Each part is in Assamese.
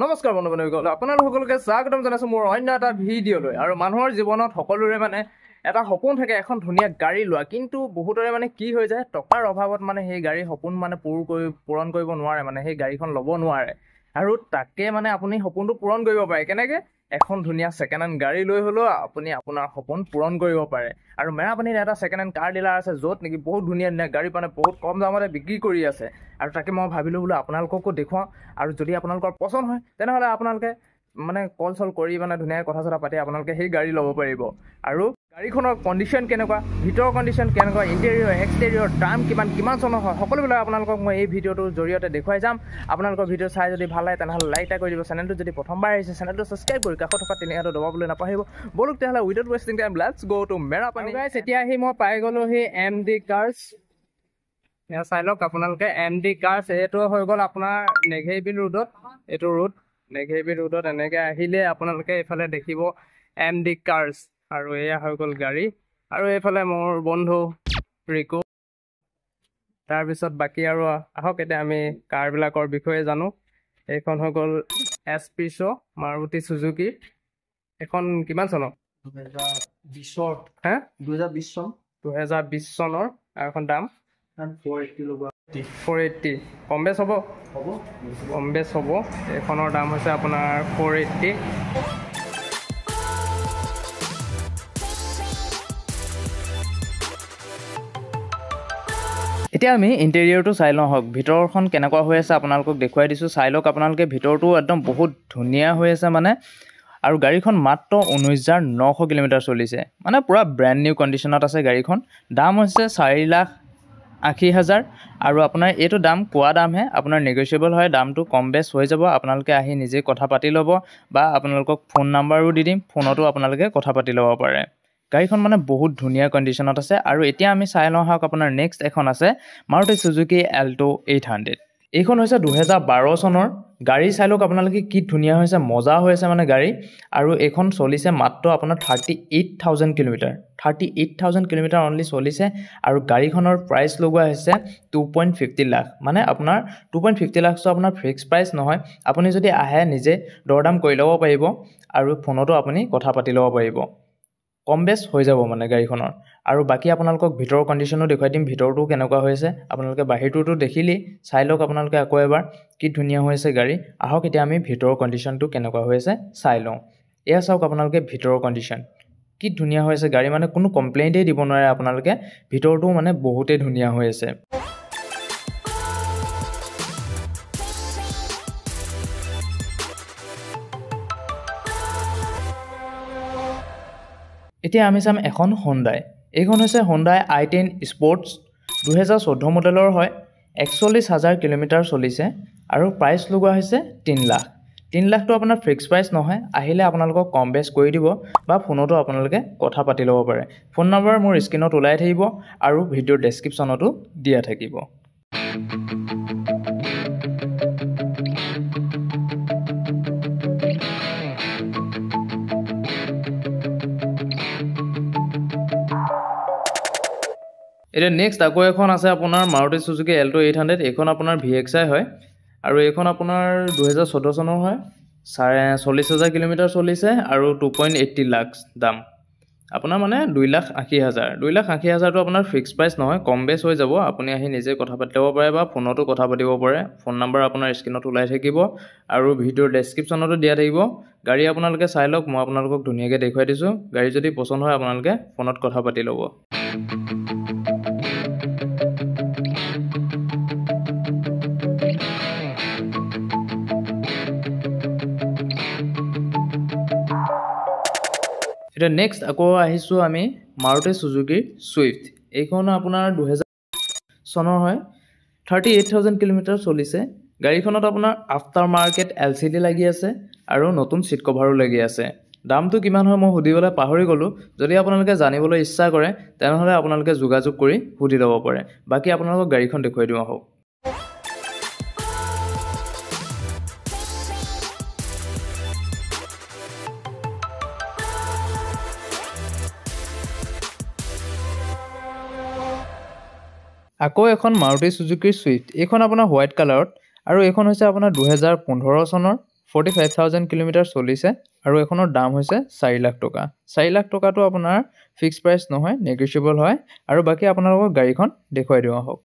নমস্কাৰ বন্ধু বান্ধৱীসকল, আপোনালোকসকলকে স্বাগতম জনাইছোঁ মোৰ অন্য এটা ভিডিঅ'লৈ। আৰু মানুহৰ জীৱনত সকলোৰে এটা সপোন থাকে এখন ধুনীয়া গাড়ী লোৱা, কিন্তু বহুতৰে কি হৈ যায়, টকাৰ অভাৱত সেই গাড়ী সপোন পূৰণ কৰিব নোৱাৰে, সেই গাড়ীখন ল'ব নোৱাৰে। আৰু তাকে আপুনি সপোনটো পূৰণ কৰিব পাৰে কেনেকৈ? এখন ধুনীয়া ছেকেণ্ড হেণ্ড গাড়ী লৈ হ'লেও আপুনি আপোনাৰ সপোন পূৰণ কৰিব পাৰে। আৰু মেৰাপানীত এটা ছেকেণ্ড হেণ্ড কাৰ ডিলাৰ আছে, য'ত বহুত ধুনীয়া ধুনীয়া গাড়ী বহুত কম দামতে বিক্ৰী কৰি আছে। আৰু তাকে মই ভাবিলোঁ বোলো আপোনালোককো দেখুৱাওঁ, আৰু যদি আপোনালোকৰ পচন্দ হয় তেনেহ'লে আপোনালোকে কল চল কৰি ধুনীয়াকৈ কথা চথা পাতি আপোনালোকে সেই গাড়ী ল'ব পাৰিব। আৰু গাড়ীখনৰ কণ্ডিশ্যন কেনেকুৱা, ভিতৰৰ কণ্ডিশ্যন কেনেকুৱা, ইণ্টেৰিয়ৰ এক্সটেৰিয়ৰ দাম কিমান চনৰ হয়, সকলোবিলাক আপোনালোকক মই এই ভিডিঅ'টোৰ জৰিয়তে দেখুৱাই যাম। আপোনালোকৰ ভিডিঅ' চাই যদি ভাল লাগে তেনেহ'লে লাইক এটা কৰি দিব। চেনেলটো যদি প্ৰথমবাৰ আহিছে চেনেলটো ছাবস্ক্ৰাইব কৰি কাষত থকা তিনিহাটো দবাবলৈ নাপাহৰিব। বলক তেতিয়াহ'লে উইদাউট ৱেষ্টিং টাইম লেটছ গ' টু মেৰাপানী। এতিয়া মই পাই গ'লোঁ সেই MD কাৰ্ছ। এয়া চাই লওক আপোনালোকে MD কাৰ্ছ। এইটো হৈ গ'ল আপোনাৰ নেঘেৰিবিল ৰোডত, এইটো ৰোড নেঘেৰিবিল ৰোডত। এনেকৈ আহিলে আপোনালোকে এইফালে দেখিব MD কাৰ্ছ। আৰু এয়া হৈ গ'ল গাড়ী, আৰু এইফালে মোৰ বন্ধু ৰিকু। তাৰপিছত বাকী আৰু আহক এতিয়া আমি কাৰবিলাকৰ বিষয়ে জানো। এইখন হৈ গ'ল SP মাৰুতি চুজুকি। এইখন কিমান চনৰ? 2020 হা 2020 চনৰ। আৰু এখন দাম 480। কম বেছ হ'ব? কম বেছ হ'ব। এইখনৰ দাম হৈছে আপোনাৰ 480। এতিয়া আমি ইণ্টেৰিয়ৰটো চাই লওঁ হওক, ভিতৰখন কেনেকুৱা হৈ আছে আপোনালোকক দেখুৱাই দিছোঁ। চাই লওক আপোনালোকে, ভিতৰটো একদম বহুত ধুনীয়া হৈ আছে আৰু গাড়ীখন মাত্ৰ 19,900 কিলোমিটাৰ চলিছে, পূৰা ব্ৰেণ্ড নিউ কণ্ডিশ্যনত আছে গাড়ীখন। দাম হৈছে 4,80,000। আৰু আপোনাৰ এইটো দাম কোৱা দামহে, আপোনাৰ নেগচিয়েবল হয়, দামটো কম বেছ হৈ যাব। আপোনালোকে আহি নিজে কথা পাতি ল'ব, বা আপোনালোকক ফোন নাম্বাৰো দি দিম, ফোনতো আপোনালোকে কথা পাতি ল'ব পাৰে। গাড়ীখন বহুত ধুনীয়া কণ্ডিশ্যনত আছে। আৰু এতিয়া আমি চাই লওঁ হওক, আপোনাৰ নেক্সট এখন আছে মাৰুতি চুজুকি এল্টো 800। এইখন হৈছে 2012 চনৰ গাড়ী। চাই লওক আপোনালোকে কি ধুনীয়া হৈছে, মজা হৈ আছে গাড়ী। আৰু এইখন চলিছে মাত্ৰ আপোনাৰ 38,000 কিলোমিটাৰ। 38,000 কিলোমিটাৰ অনলি চলিছে। আৰু গাড়ীখনৰ প্ৰাইচ লগোৱা হৈছে 2.50 লাখ। আপোনাৰ 2.50 লাখটো আপোনাৰ ফিক্স প্ৰাইচ নহয়, আপুনি যদি আহে নিজে দৰদাম কৰি ল'ব পাৰিব, আৰু ফোনতো আপুনি কথা পাতি ল'ব পাৰিব। কম বেছ হৈ যাব গাড়ীখনৰ। আৰু বাকী আপোনালোকক ভিতৰৰ কণ্ডিশ্যনো দেখুৱাই দিম, ভিতৰটো কেনেকুৱা হৈছে। আপোনালোকে বাহিৰটোতো দেখিলেই, চাই লওক আপোনালোকে আকৌ এবাৰ কি ধুনীয়া হৈ আছে গাড়ী। আহক এতিয়া আমি ভিতৰৰ কণ্ডিশ্যনটো কেনেকুৱা হৈ আছে চাই লওঁ। এয়া চাওক আপোনালোকে ভিতৰৰ কণ্ডিশ্যন কি ধুনীয়া হৈ আছে গাড়ী, কোনো কমপ্লেইণ্টেই দিব নোৱাৰে আপোনালোকে। ভিতৰটো বহুতেই ধুনীয়া হৈ আছে। এতিয়া আমি চাম এখন হোণ্ডাই। এইখন হৈছে হোণ্ডাই i10 স্পৰ্টছ, 2014 মডেলৰ হয়। 41,000 কিলোমিটাৰ চলিছে। আৰু প্ৰাইচ লগোৱা হৈছে 3 লাখ। 3 লাখটো আপোনাৰ ফিক্স প্ৰাইচ নহয়, আহিলে আপোনালোকক কম বেছ কৰি দিব, বা ফোনতো আপোনালোকে কথা পাতি ল'ব পাৰে। ফোন নম্বৰ মোৰ স্ক্ৰীণত ওলাই থাকিব, আৰু ভিডিঅ'ৰ ডেছক্ৰিপশ্যনতো দিয়া থাকিব। এতিয়া নেক্সট আকৌ এখন আছে আপোনাৰ মাৰুতি চুজুকি এল্টো 800। এইখন আপোনাৰ VXI হয়, আৰু এইখন আপোনাৰ 2014 চনৰ হয়। 40,000 কিলোমিটাৰ চলিছে, আৰু 2.80 লাখ দাম। আপোনাৰ 2,80,000। 2,80,000টো আপোনাৰ ফিক্স প্ৰাইচ নহয়, কম বেছ হৈ যাব। আপুনি আহি নিজে কথা পাতি ল'ব পাৰে, বা ফোনতো কথা পাতিব পাৰে। ফোন নম্বৰ আপোনাৰ স্ক্ৰীণত ওলাই থাকিব, আৰু ভিডিঅ'ৰ ডেছক্ৰিপশ্যনতো দিয়া থাকিব। গাড়ী আপোনালোকে চাই লওক, মই আপোনালোকক ধুনীয়াকৈ দেখুৱাই দিছোঁ। গাড়ী যদি পচন্দ হয় আপোনালোকে ফোনত কথা পাতি ল'ব। এতিয়া নেক্সট আকৌ আহিছোঁ আমি মাৰুতি চুজুকিৰ ছুইফ্ট। এইখন আপোনাৰ 2000 চনৰ হয়। 38,000 কিলোমিটাৰ চলিছে। গাড়ীখনত আপোনাৰ আফটাৰ মাৰ্কেট LCD লাগি আছে, আৰু নতুন ছিট কভাৰো লাগি আছে। দামটো কিমান হয় মই সুধিবলৈ পাহৰি গ'লোঁ। যদি আপোনালোকে জানিবলৈ ইচ্ছা কৰে তেনেহ'লে আপোনালোকে যোগাযোগ কৰি সুধি ল'ব পাৰে। বাকী আপোনালোকক গাড়ীখন দেখুৱাই দিওঁ আহক। আকৌ এখন মাৰুতি চুজুকিৰ ছুইফ্ট। এইখন আপোনাৰ হোৱাইট কালাৰত, আৰু এইখন হৈছে আপোনাৰ 2015 চনৰ 45,000 কিলোমিটাৰ চলিছে আৰু এখনৰ দাম হৈছে 4 লাখ টকা। 4 লাখ টকাটো আপোনাৰ ফিক্স প্ৰাইচ নহয়, নেগোচিয়েবল হয়। আৰু বাকী আপোনালোকক গাড়ীখন দেখুৱাই দিওঁ আহক।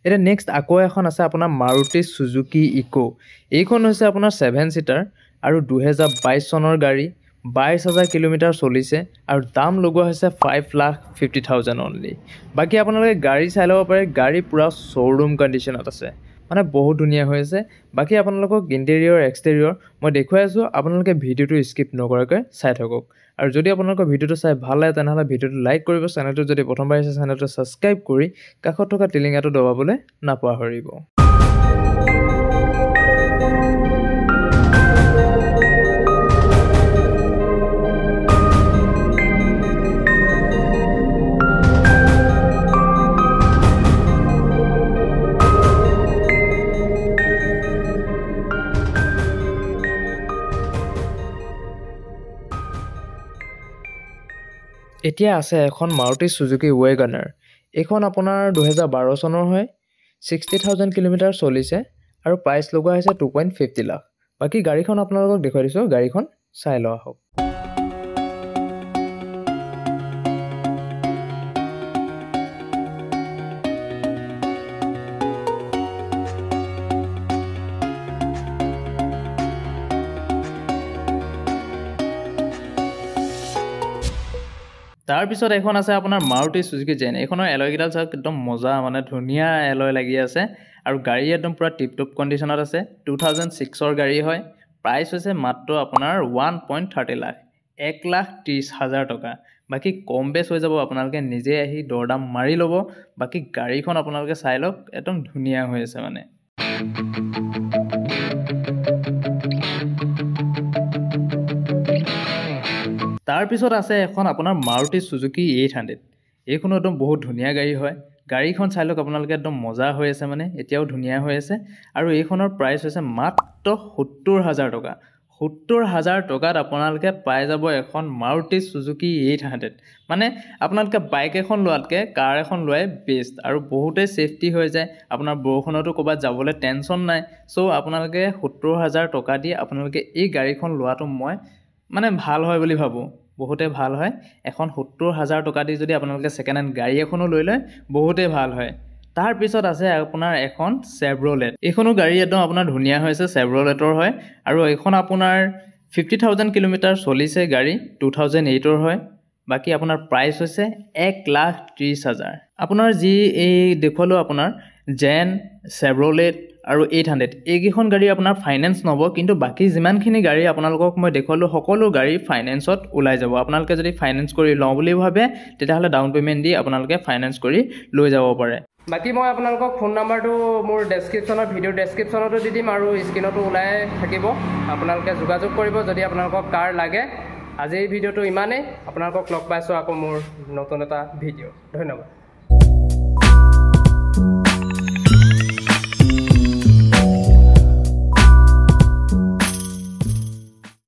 এটা নেক্সট আকৌ এখন আছে আপোনাৰ মাৰুতি সুজুকি ইকো। এইখন হৈছে আপোনাৰ 7 ছিটাৰ আৰু 2022 চনৰ গাড়ী, 22,000 কিলোমিটাৰ চলিছে আৰু দাম লগোৱা হৈছে 5,50,000 অনলি। বাকী আপোনালোকে গাড়ী চাই ল'ব পাৰে, গাড়ী পূৰা শ্ব'ৰুম কণ্ডিশ্যনত আছে, মানে বহুত ধুনীয়া হৈ আছে। বাকী আপোনালোকক ইণ্টেৰিয়ৰ এক্সটেৰিয়ৰ মই দেখুৱাই আছোঁ, আপোনালোকে ভিডিঅ'টো স্কিপ নকৰাকৈ চাই থাকক। আৰু যদি আপোনালোকৰ ভিডিঅ'টো চাই ভাল লাগে তেনেহ'লে ভিডিঅ'টো লাইক কৰিব, চেনেলটো যদি প্ৰথমবাৰ আহিছে চেনেলটো ছাবস্ক্ৰাইব কৰি কাষত থকা টিলিঙাটো দবাবলৈ নাপাহৰিব। এতিয়া আছে এখন মাৰুতি সুজুকি ৱেগনাৰ। এইখন আপোনাৰ 2012 চনৰ হয়, 60,000 কিলোমিটাৰ চলিছে আৰু প্ৰাইচ লগোৱা হৈছে 2.50 লাখ। বাকী গাড়ীখন আপোনালোকক দেখুৱাই দিছোঁ, গাড়ীখন চাই লোৱা হওক। তাৰপিছত এখন আছে আপোনাৰ মাৰুতি সুজুকি জেন। এইখনৰ এলয়কেইডাল চাওক, একদম মজা, মানে ধুনীয়া এলয় লাগি আছে আৰু গাড়ী একদম পূৰা টিপটপ কণ্ডিশ্যনত আছে। 2006ৰ গাড়ী হয়। প্ৰাইচ হৈছে মাত্ৰ আপোনাৰ 1.30 লাখ, 1,30,000 টকা। বাকী কম বেছ হৈ যাব, আপোনালোকে নিজে আহি দৰদাম মাৰি ল'ব। বাকী গাড়ীখন আপোনালোকে চাই লওক, একদম ধুনীয়া হৈ আছে মানে। তাৰপিছত আছে এখন আপোনাৰ মাৰুতি সুজুকি 800। এইখনো একদম বহুত ধুনীয়া গাড়ী হয়। গাড়ীখন চাই লওক আপোনালোকে, একদম মজা হৈ আছে মানে, এতিয়াও ধুনীয়া হৈ আছে। আৰু এইখনৰ প্ৰাইচ হৈছে মাত্ৰ 70,000 টকা। 70,000 টকাত আপোনালোকে পাই যাব এখন মাৰুতি সুজুকি 800। মানে আপোনালোকে বাইক এখন লোৱাতকৈ কাৰ এখন লোৱাই বেষ্ট আৰু বহুতেই ছেফটি হৈ যায়। আপোনাৰ বৰষুণতো ক'ৰবাত যাবলৈ টেনশ্যন নাই। চ' আপোনালোকে 70,000 টকা দি আপোনালোকে এই গাড়ীখন লোৱাটো মই মানে ভাল হয় বুলি ভাবোঁ, বহুতেই ভাল হয়। এখন 70,000 টকা দি যদি আপোনালোকে ছেকেণ্ড হেণ্ড গাড়ী এখনো লৈ লয়, বহুতেই ভাল হয়। তাৰপিছত আছে আপোনাৰ এখন চেভ্ৰলেট। এইখনো গাড়ী একদম আপোনাৰ ধুনীয়া হৈছে, চেভ্ৰলেটৰ হয়। আৰু এইখন আপোনাৰ 50,000 কিলোমিটাৰ চলিছে গাড়ী, 2008ৰ হয়। বাকী আপোনাৰ প্ৰাইচ হৈছে 1,30,000। আপোনাৰ যি এই দেখুৱালোঁ আপোনাৰ জেন, চেভ্ৰলেট আৰু 800, এইকেইখন গাড়ী আপোনাৰ ফাইনেন্স নহ'ব, কিন্তু বাকী যিমানখিনি গাড়ী আপোনালোকক মই দেখুৱালোঁ সকলো গাড়ী ফাইনেন্সত ওলাই যাব। আপোনালোকে যদি ফাইনেন্স কৰি লওঁ বুলি ভাবে তেতিয়াহ'লে ডাউন পে'মেণ্ট দি আপোনালোকে ফাইনেন্স কৰি লৈ যাব পাৰে। বাকী মই আপোনালোকক ফোন নাম্বাৰটো মোৰ ডেছক্ৰিপশ্যনত, ভিডিঅ'ৰ ডেছক্ৰিপশ্যনতো দি দিম আৰু স্ক্ৰীণতো ওলাই থাকিব। আপোনালোকে যোগাযোগ কৰিব যদি আপোনালোকক কাৰ লাগে। আজি এই ভিডিঅ'টো ইমানেই। আপোনালোকক লগ পাইছোঁ আকৌ মোৰ নতুন এটা ভিডিঅ'। ধন্যবাদ।